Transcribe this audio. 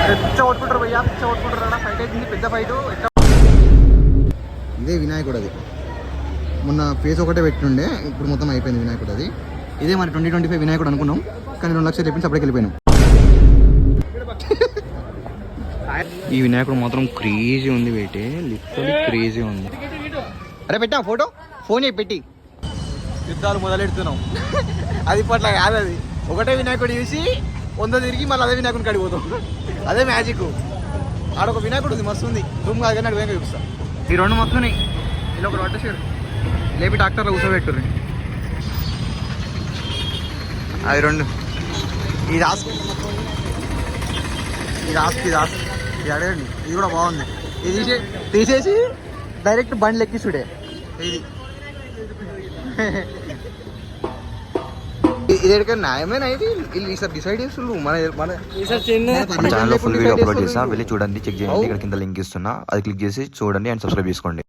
పిచ్చ కొట్టుకుంటారు భయ్యా, పిచ్చ కొట్టుకుంటారు. ఫైట్ అవుతుంది, పెద్ద ఫైట్. ఇదే వినాయకుడు అది. మొన్న ఫేస్ ఒకటే పెట్టుండే, ఇప్పుడు మొత్తం అయిపోయింది వినాయకుడు అది. ఇదే మరి 2025 వినాయకుడు అనుకున్నాం, కానీ 2 లక్షలు చెప్పించి అప్పటికి వెళ్ళిపోయినాం. ఈ వినాయకుడు మాత్రం క్రేజీ ఉంది బయటే, లిటరలీ క్రేజీ ఉంది. అరే పెట్టా ఫోటో, ఫోన్ చేయి పెట్టి. యుద్ధాలు మొదలెడుతున్నాం. అది ఇప్పట్లా కాదు, అది ఒకటే వినాయకుడు చూసి 100 తిరిగి మళ్ళీ అదే వినాయకుడికి అడిగిపోతాం. అదే మ్యాజిక్. ఆడొక వినాయకుడు ఉంది, మస్తు ఉంది. రూమ్ కాదు కానీ అడిపోయాక చూపిస్తా. ఈ 2 మస్తు ఉన్నాయి. ఇలా ఒకటి పట్టేసాడు, లేపి డాక్టర్లో కూర్చోబెట్టుర్రి. అది 2. ఇది ఆస్క్, ఇది ఆస్క్, ఇది ఆస్క్, ఇది అడగండి. ఇది కూడా బాగుంది. ఇది తీసేసి డైరెక్ట్ బండి ఎక్కిస్తుడే. ఇది ఇది న్యాయమేనా? ఇది ఈసారి డిసైడ్ చేస్తున్నారు. మన ఛానల్లో ఫుల్ వీడియో అప్లోడ్ చేసా, వెళ్ళి చూడండి, చెక్ చేయండి. ఇక్కడ కింద లింక్ ఇస్తున్నా, అది క్లిక్ చేసి చూడండి అండ్ సబ్స్క్రైబ్ చేసుకోండి.